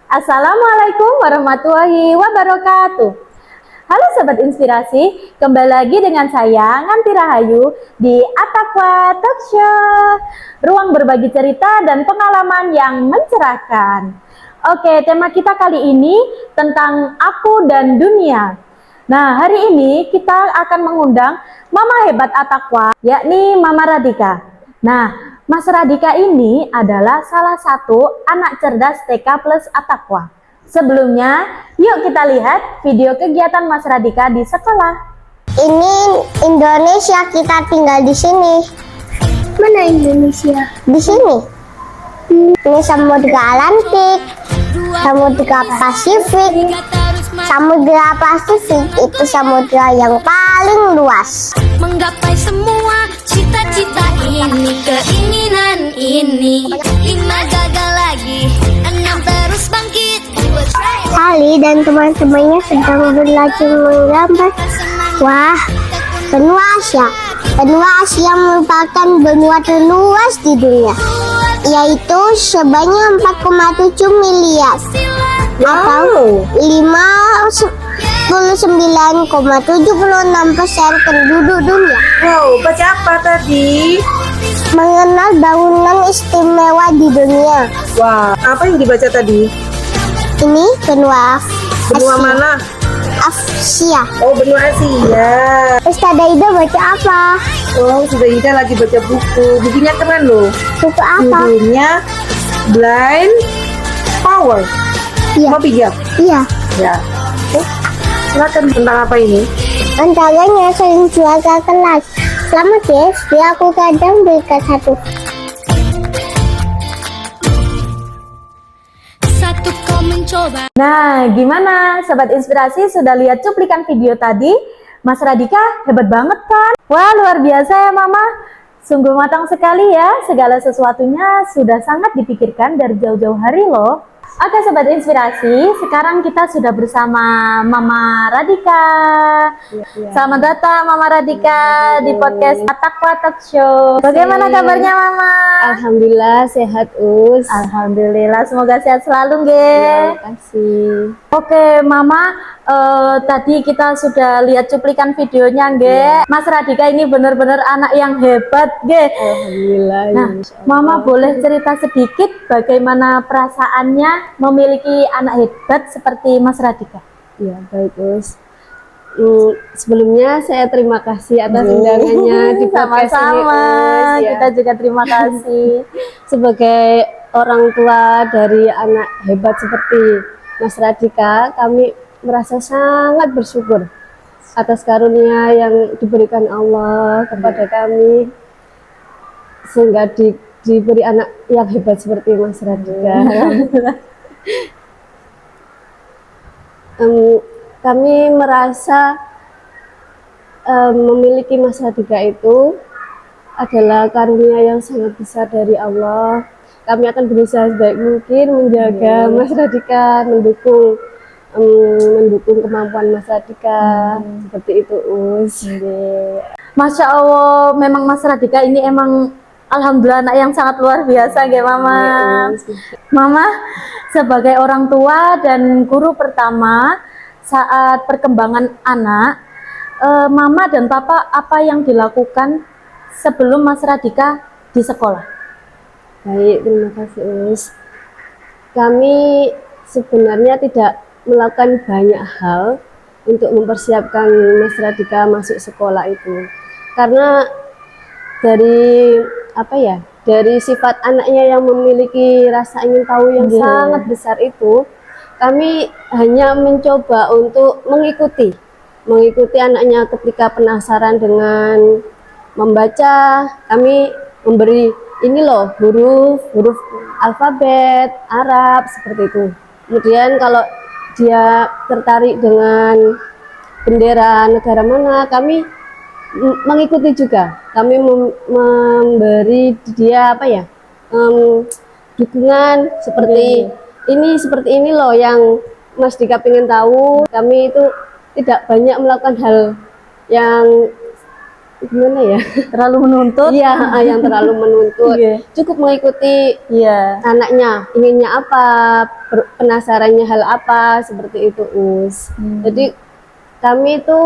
Assalamualaikum warahmatullahi wabarakatuh. Halo Sobat Inspirasi, kembali lagi dengan saya Nganti Rahayu di At-Taqwa Talk Show, ruang berbagi cerita dan pengalaman yang mencerahkan. Oke, tema kita kali ini tentang aku dan dunia. Nah, hari ini kita akan mengundang Mama Hebat At-Taqwa, yakni Mama Radika. Nah, Mas Radika ini adalah salah satu anak cerdas TK plus At-Taqwa. Sebelumnya, yuk kita lihat video kegiatan Mas Radika di sekolah. Ini Indonesia, kita tinggal di sini. Mana Indonesia? Di sini. Ini Samudra Atlantik, Samudra Pasifik. Samudra Pasifik itu samudra yang paling luas. Menggapai semua cita-cita ini, keinginan ini. 5 gagal lagi, 6 terus bangkit. Ali dan teman-temannya sedang belajar menggambar. Wah, benua Asia. Benua Asia merupakan benua terluas di dunia, yaitu sebanyak 4,7 miliar atau 59,76% penduduk dunia. Wow, baca apa tadi? Mengenal bangunan istimewa di dunia. Wah, apa yang dibaca tadi? Ini benua Benua Asia. mana? Asia. Oh, benua Asia. Ustazah Ida baca apa? Oh, sudah Ida lagi baca buku. Bukunya keren loh. Buku apa? Judulnya Blind Power. Iya. Mau pinjam? Iya. Ya. Silakan, tentang apa ini? Antaranya sering jual ke kelas. Selamat guys, dia aku kadang berikan satu. Satu kau mencoba. Nah, gimana Sobat Inspirasi, sudah lihat cuplikan video tadi? Mas Radika hebat banget kan? Wah, luar biasa ya Mama. Sungguh matang sekali ya, segala sesuatunya sudah sangat dipikirkan dari jauh-jauh hari loh. Oke Sobat Inspirasi, sekarang kita sudah bersama Mama Radika. Selamat datang Mama Radika di podcast At-Taqwa Talk Show. Bagaimana kabarnya Mama? Alhamdulillah sehat Us. Alhamdulillah, semoga sehat selalu Ya, nggih. makasih. Oke Mama, tadi kita sudah lihat cuplikan videonya nggih. Mas Radika ini benar-benar anak yang hebat nggih. Alhamdulillah. Nah, ya, Masya Allah. Mama boleh cerita sedikit bagaimana perasaannya memiliki anak hebat seperti Mas Radika? Ya, baik Us. Sebelumnya saya terima kasih atas undangannya di podcast ini Sama-sama, Us, ya. kita juga terima kasih. Sebagai orang tua dari anak hebat seperti Mas Radika, kami merasa sangat bersyukur atas karunia yang diberikan Allah kepada kami, sehingga diberi anak yang hebat seperti Mas Radika. Kami merasa memiliki Mas Radika itu adalah karunia yang sangat besar dari Allah. Kami akan berusaha sebaik mungkin menjaga Mas Radika, mendukung kemampuan Mas Radika, seperti itu Us. Masya Allah, memang Mas Radika ini emang alhamdulillah anak yang sangat luar biasa nggih Mama. Mama sebagai orang tua dan guru pertama saat perkembangan anak, Mama dan Papa apa yang dilakukan sebelum Mas Radika di sekolah? Baik, terima kasih Us. Kami sebenarnya tidak melakukan banyak hal untuk mempersiapkan Mas Radika masuk sekolah itu, karena dari dari sifat anaknya yang memiliki rasa ingin tahu yang sangat besar itu, kami hanya mencoba untuk mengikuti anaknya ketika penasaran dengan membaca. Kami memberi ini loh huruf alfabet Arab seperti itu. Kemudian kalau dia tertarik dengan bendera negara mana, kami mengikuti juga. Kami memberi dia dukungan seperti ini loh yang Mas Dika pengen tahu. Kami itu tidak banyak melakukan hal yang gimana ya? Terlalu menuntut? Iya, yang terlalu menuntut. Iya. Cukup mengikuti Iya. anaknya, inginnya apa, penasarannya hal apa, seperti itu, Us. Jadi kami itu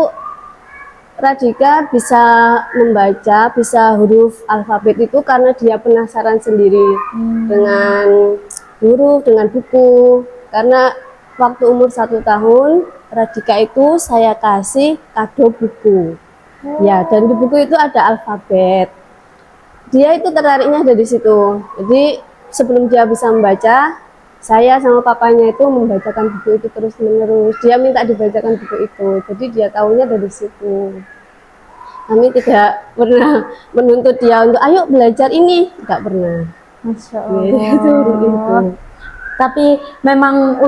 Radika bisa membaca, bisa huruf alfabet itu karena dia penasaran sendiri dengan huruf, dengan buku. Karena waktu umur 1 tahun, Radika itu saya kasih kado buku. Ya, dan di buku itu ada alfabet. Dia itu tertariknya dari situ. Jadi sebelum dia bisa membaca, saya sama papanya itu membacakan buku itu terus menerus. Dia minta dibacakan buku itu, jadi dia tahunya dari situ. Kami tidak pernah menuntut dia untuk ayo belajar ini, nggak pernah. Masya Gitu. Tapi memang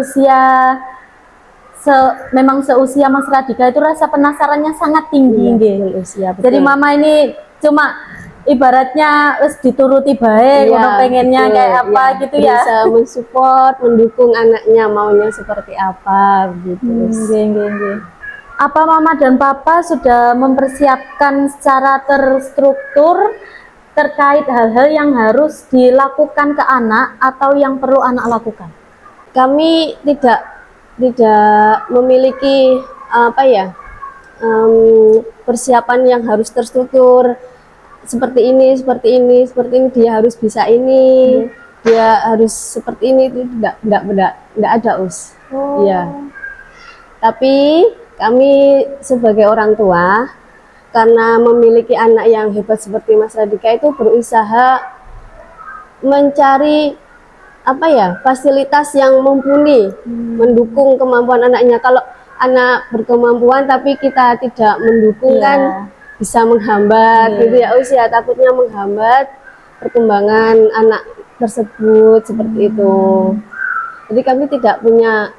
memang seusia Mas Radika itu rasa penasarannya sangat tinggi, Iya, nggih. betul, usia, betul. Jadi mama ini cuma ibaratnya wis dituruti baik, Iya, ngono pengennya betul, kayak apa iya. gitu ya. Bisa mensupport, mendukung anaknya maunya seperti apa gitu. Nggih, nggih, nggih. Apa mama dan papa sudah mempersiapkan secara terstruktur terkait hal-hal yang harus dilakukan ke anak atau yang perlu anak lakukan? Kami tidak memiliki apa ya, persiapan yang harus terstruktur seperti ini, dia harus bisa ini, dia harus seperti ini, itu enggak ada, Us. Iya. Tapi kami sebagai orang tua, karena memiliki anak yang hebat seperti Mas Radika itu berusaha mencari apa ya, fasilitas yang mumpuni, mendukung kemampuan anaknya. Kalau anak berkemampuan tapi kita tidak mendukung kan bisa menghambat gitu ya, usia takutnya menghambat perkembangan anak tersebut seperti itu. Jadi kami tidak punya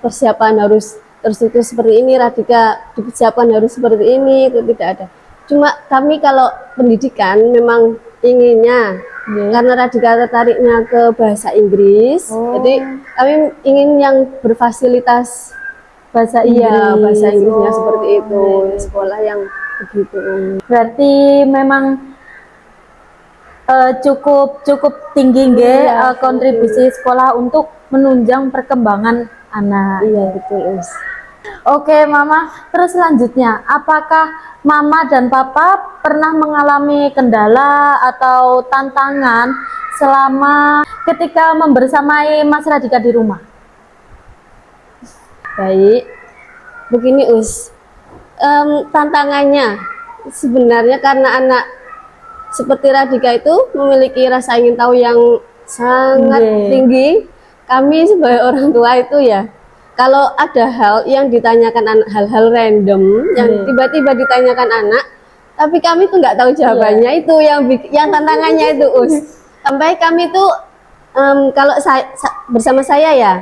persiapan harus terstruktur seperti ini, Radika dipersiapkan harus seperti ini, itu tidak ada. Cuma kami kalau pendidikan memang inginnya karena Radika tertariknya ke bahasa Inggris, jadi kami ingin yang berfasilitas Bahasa Inggris. iya, bahasa Inggrisnya seperti itu, sekolah yang begitu. Berarti memang cukup tinggi nggih kontribusi sekolah untuk menunjang perkembangan anak. Iya, betul, Us. Oke, Mama. Terus selanjutnya, apakah Mama dan Papa pernah mengalami kendala atau tantangan selama ketika membersamai Mas Radika di rumah? Baik, begini, Us. Tantangannya sebenarnya karena anak seperti Radika itu memiliki rasa ingin tahu yang sangat tinggi. Kami sebagai orang tua itu ya, kalau ada hal yang ditanyakan anak, hal-hal random yang tiba-tiba ditanyakan anak, tapi kami tuh nggak tahu jawabannya, itu yang tantangannya itu, Us. Sampai kami tuh kalau bersama saya ya,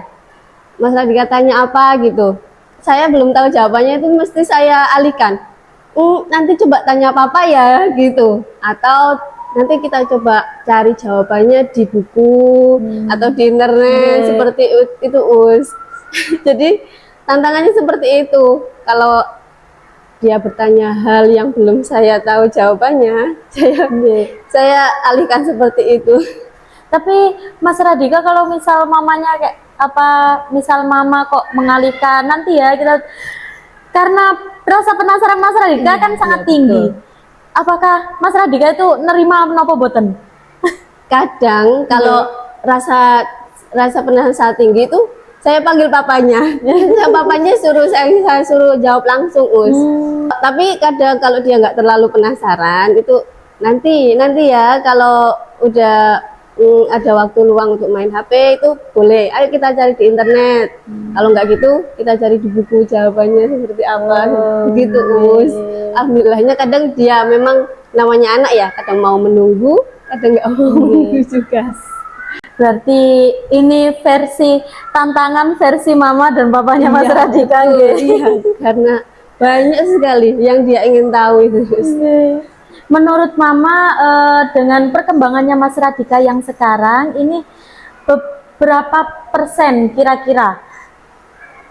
Mas Radika tanya apa gitu, saya belum tahu jawabannya, itu mesti saya alihkan. Nanti coba tanya papa ya gitu, atau nanti kita coba cari jawabannya di buku atau di internet, seperti itu, Us. Jadi tantangannya seperti itu. Kalau dia bertanya hal yang belum saya tahu jawabannya, saya alihkan seperti itu. Tapi Mas Radika, kalau misal mamanya kayak apa, misal mama kok mengalihkan, nanti ya kita, karena rasa penasaran Mas Radika kan sangat tinggi. Apakah Mas Radika itu nerima menapa boten? Kadang kalau rasa penasaran sangat tinggi itu saya panggil papanya. Papanya saya suruh jawab langsung, Us. Tapi kadang kalau dia nggak terlalu penasaran, itu nanti ya kalau udah ada waktu luang untuk main HP itu boleh, ayo kita cari di internet. Kalau nggak gitu kita cari di buku jawabannya seperti apa, begitu, Us. Alhamdulillahnya kadang dia memang namanya anak ya, kadang mau menunggu, kadang nggak mau menunggu juga. Berarti ini tantangan versi mama dan papanya Mas Radika. Iya, karena banyak sekali yang dia ingin tahu itu. Menurut mama, dengan perkembangannya Mas Radika yang sekarang ini, berapa persen kira-kira?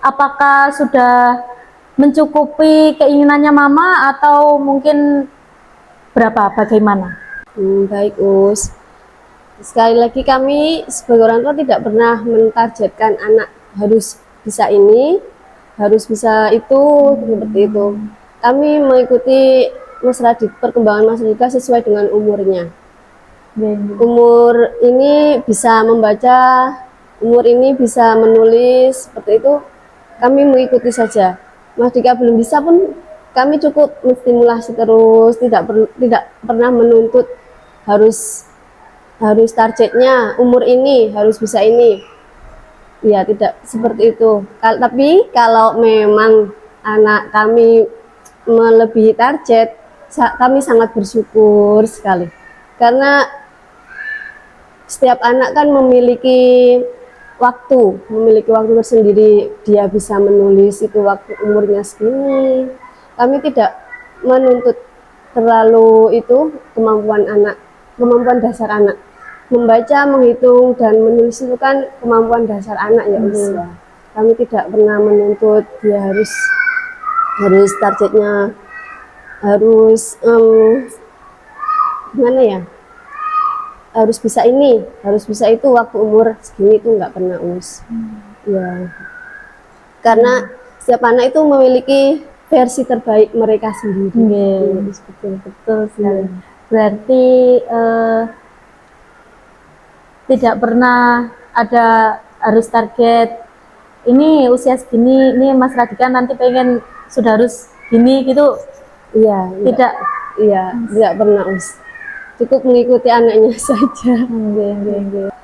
Apakah sudah mencukupi keinginannya mama atau mungkin berapa, bagaimana? Baik Us. Sekali lagi kami sebagai orang tua tidak pernah mentargetkan anak harus bisa ini, harus bisa itu, seperti itu. Kami mengikuti Mas Radit, perkembangan Mas Radit sesuai dengan umurnya. Umur ini bisa membaca, umur ini bisa menulis, seperti itu. Kami mengikuti saja. Mas Dika belum bisa pun kami cukup menstimulasi terus, tidak pernah menuntut harus targetnya umur ini harus bisa ini. Ya, tidak seperti itu. Tapi kalau memang anak kami melebihi target, kami sangat bersyukur sekali. Karena setiap anak kan memiliki waktu tersendiri. Dia bisa menulis itu waktu umurnya segini. Kami tidak menuntut terlalu itu kemampuan dasar anak. Membaca, menghitung, dan menulis itu kan kemampuan dasar anak ya, usia. Kami tidak pernah menuntut dia harus targetnya harus gimana ya, harus bisa ini, harus bisa itu waktu umur segini, itu nggak pernah ya. Karena setiap anak itu memiliki versi terbaik mereka sendiri. Betul sekali. Berarti tidak pernah ada harus target ini usia segini, ini Mas Radika nanti pengen sudah harus gini gitu. Iya, tidak pernah cukup mengikuti anaknya saja.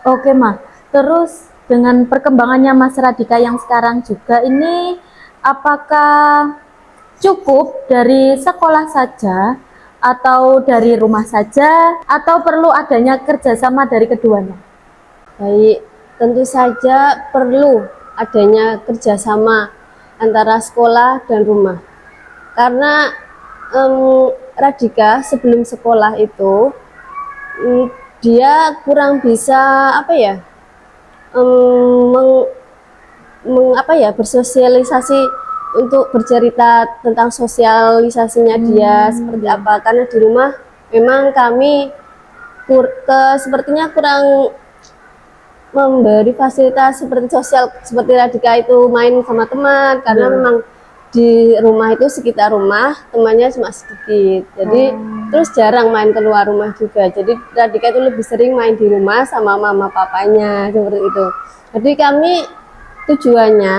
Oke Ma, terus dengan perkembangannya Mas Radika yang sekarang juga ini, apakah cukup dari sekolah saja atau dari rumah saja atau perlu adanya kerjasama dari keduanya? Baik, tentu saja perlu adanya kerjasama antara sekolah dan rumah. Karena Radika sebelum sekolah itu dia kurang bisa bersosialisasi untuk bercerita tentang sosialisasinya dia seperti apa. Karena di rumah memang kami sepertinya kurang memberi fasilitas seperti sosial, seperti Radika itu main sama teman, karena memang di rumah itu sekitar rumah temannya cuma sedikit, jadi terus jarang main keluar rumah juga. Jadi Radika itu lebih sering main di rumah sama mama papanya seperti itu. Jadi kami tujuannya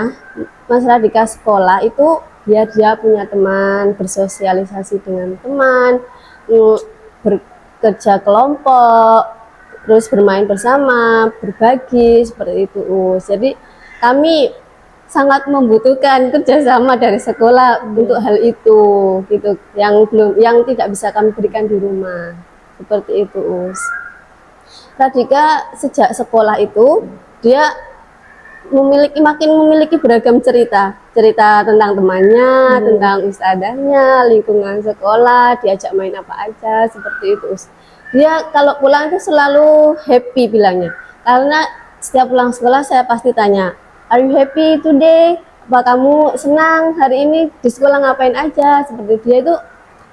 Mas Radika sekolah itu biar dia punya teman, bersosialisasi dengan teman, bekerja kelompok, terus bermain bersama, berbagi seperti itu. Jadi kami sangat membutuhkan kerjasama dari sekolah untuk hal itu, gitu. Yang tidak bisa kami berikan di rumah seperti itu. Radika sejak sekolah itu dia makin memiliki beragam cerita tentang temannya, tentang ustadzahnya, lingkungan sekolah, diajak main apa aja seperti itu. Dia kalau pulang itu selalu happy bilangnya. Karena setiap pulang sekolah saya pasti tanya, "Are you happy today? Apa kamu senang hari ini di sekolah ngapain aja?" Seperti dia itu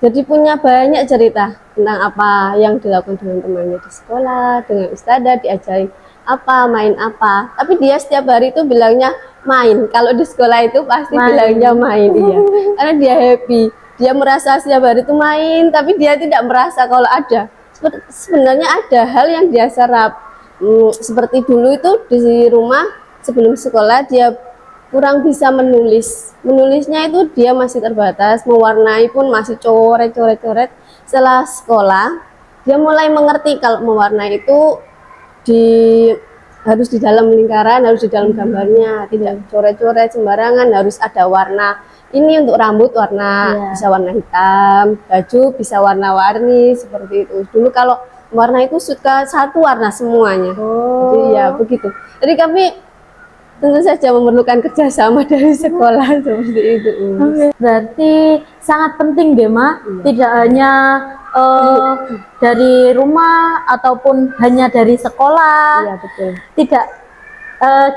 jadi punya banyak cerita tentang apa yang dilakukan dengan temannya di sekolah, dengan ustadzah, diajari apa, main apa. Tapi dia setiap hari itu bilangnya main. Kalau di sekolah itu pasti bilangnya main, iya. Karena dia happy. Dia merasa setiap hari itu main, tapi dia tidak merasa kalau sebenarnya ada hal yang dia serap. Seperti dulu itu di rumah sebelum sekolah dia kurang bisa menulisnya itu dia masih terbatas, mewarnai pun masih coret-coret. Setelah sekolah dia mulai mengerti kalau mewarnai itu harus di dalam lingkaran, harus di dalam gambarnya, tidak coret-coret sembarangan, harus ada warna. Ini untuk rambut bisa warna hitam, baju bisa warna-warni seperti itu. Dulu kalau warna itu suka satu warna semuanya. Jadi ya begitu. Jadi kami tentu saja memerlukan kerjasama dari sekolah seperti itu. Berarti sangat penting deh Ma, tidak hanya dari rumah ataupun hanya dari sekolah. Iya betul. Tidak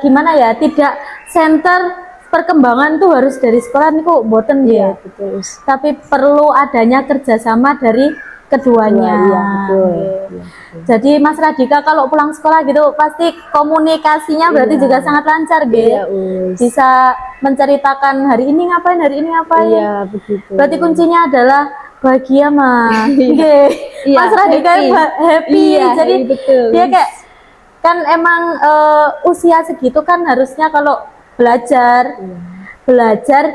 gimana ya? Tidak center perkembangan tuh harus dari sekolah nih kok boten ya. Betul. Tapi perlu adanya kerjasama dari keduanya. Iya, betul. Oke. Iya, betul. Jadi Mas Radika kalau pulang sekolah gitu pasti komunikasinya berarti Iya. juga sangat lancar, Ge. Iya, Us. Bisa menceritakan hari ini ngapain, hari ini ngapain. Iya, begitu. Berarti kuncinya adalah bahagia, Mas. Ge. Iya, Mas Radika happy. happy. Iya, Jadi betul. dia kayak kan emang usia segitu kan harusnya kalau belajar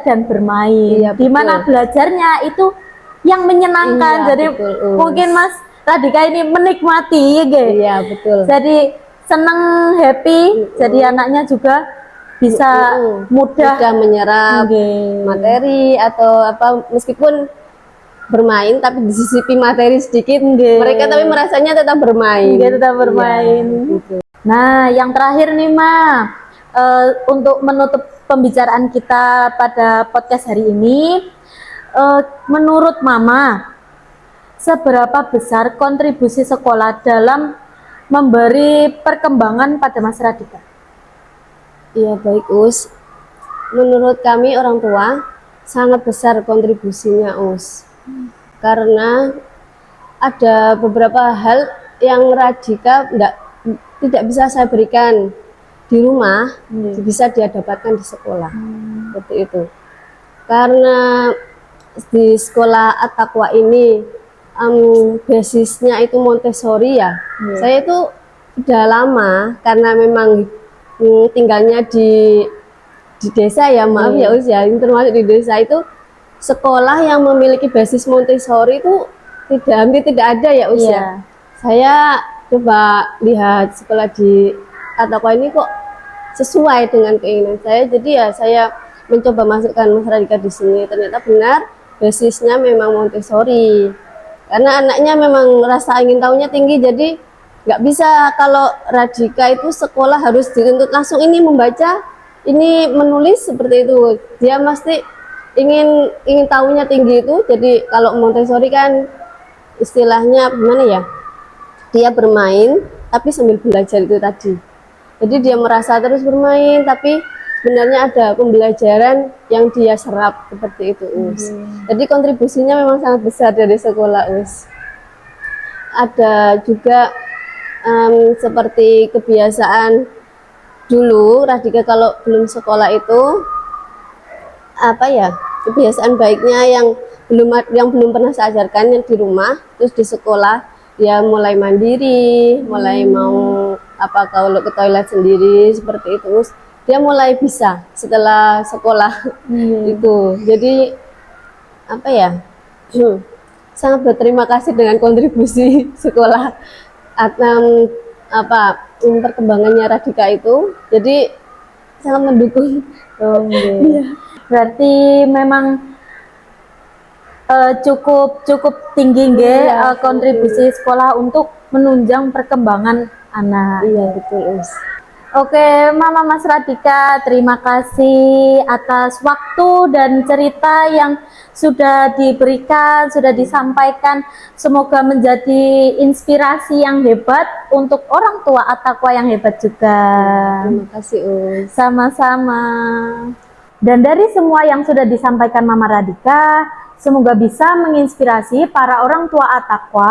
dan bermain. Iya, Di mana betul. belajarnya itu yang menyenangkan. Iya, Jadi betul, Us. mungkin Mas Radika ini menikmati, ya, Ge. Iya, betul. Jadi seneng, happy. Jadi anaknya juga bisa mudah. menyerap Oke. materi atau apa, meskipun bermain tapi disisipi materi sedikit, mereka tapi merasanya tetap bermain. Oke, tetap bermain. Iya, gitu. Nah, yang terakhir nih, Ma, untuk menutup pembicaraan kita pada podcast hari ini, menurut Mama, seberapa besar kontribusi sekolah dalam memberi perkembangan pada Mas Radika? Iya, baik, Us. Menurut kami orang tua sangat besar kontribusinya, Us. Karena ada beberapa hal yang Radika tidak bisa saya berikan di rumah, bisa dia dapatkan di sekolah. Seperti itu. Karena di sekolah At-Taqwa ini basisnya itu Montessori ya. Saya itu sudah lama karena memang tinggalnya di desa ya, maaf ya Us ya, ini termasuk di desa itu sekolah yang memiliki basis Montessori itu hampir tidak ada ya Us ya. Saya coba lihat sekolah di At-Taqwa ini kok sesuai dengan keinginan saya, jadi ya saya mencoba masukkan Mas Radika di sini. Ternyata benar basisnya memang Montessori. Karena anaknya memang rasa ingin tahunya tinggi, jadi nggak bisa kalau Radika itu sekolah harus dituntut langsung ini membaca, ini menulis seperti itu. Dia pasti ingin tahunya tinggi itu. Jadi kalau Montessori kan istilahnya gimana ya? Dia bermain tapi sambil belajar itu tadi. Jadi dia merasa terus bermain tapi sebenarnya ada pembelajaran yang dia serap seperti itu, Us. Jadi kontribusinya memang sangat besar dari sekolah, Us. Ada juga seperti kebiasaan dulu Radika kalau belum sekolah itu apa ya, kebiasaan baiknya yang belum pernah saya ajarkan yang di rumah, terus di sekolah dia mulai mandiri, mulai mau apa kalau ke toilet sendiri seperti itu, Us. Dia mulai bisa setelah sekolah itu. Jadi apa ya, sangat berterima kasih dengan kontribusi sekolah atau perkembangannya Radika itu. Jadi sangat mendukung. Berarti memang cukup tinggi kontribusi sekolah untuk menunjang perkembangan anak. Iya, betul, Us. Oke, Mama Mas Radika, terima kasih atas waktu dan cerita yang sudah diberikan, sudah disampaikan. Semoga menjadi inspirasi yang hebat untuk orang tua At-Taqwa yang hebat juga. Terima kasih, Us. Sama-sama. Dan dari semua yang sudah disampaikan Mama Radika, semoga bisa menginspirasi para orang tua At-Taqwa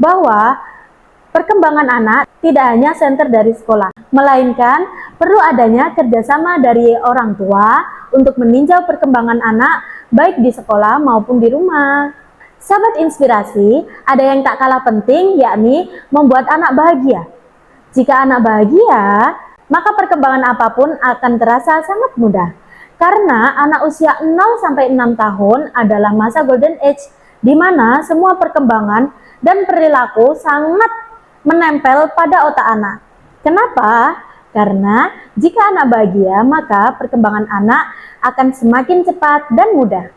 bahwa perkembangan anak tidak hanya center dari sekolah, melainkan perlu adanya kerjasama dari orang tua untuk meninjau perkembangan anak baik di sekolah maupun di rumah. Sahabat inspirasi, ada yang tak kalah penting yakni membuat anak bahagia. Jika anak bahagia, maka perkembangan apapun akan terasa sangat mudah. Karena anak usia 0-6 tahun adalah masa golden age, di mana semua perkembangan dan perilaku sangat menempel pada otak anak. Kenapa? Karena jika anak bahagia, maka perkembangan anak akan semakin cepat dan mudah.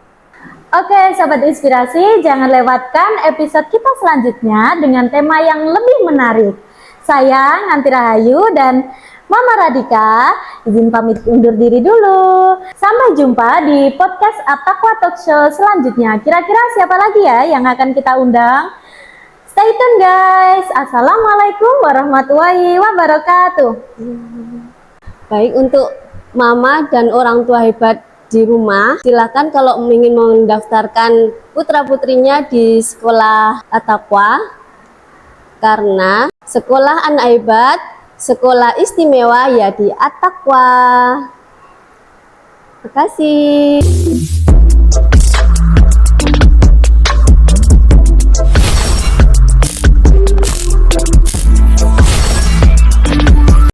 Oke, sahabat inspirasi, jangan lewatkan episode kita selanjutnya dengan tema yang lebih menarik. Saya Nganti Rahayu dan Mama Radika izin pamit undur diri dulu. Sampai jumpa di podcast At-Taqwa Talk Show selanjutnya. Kira-kira siapa lagi ya yang akan kita undang? Stay tune guys. Assalamualaikum warahmatullahi wabarakatuh. Baik, untuk Mama dan orang tua hebat di rumah, silakan kalau ingin mendaftarkan putra-putrinya di sekolah At-Taqwa, karena sekolah anak hebat, sekolah istimewa ya di At-Taqwa. Terima kasih.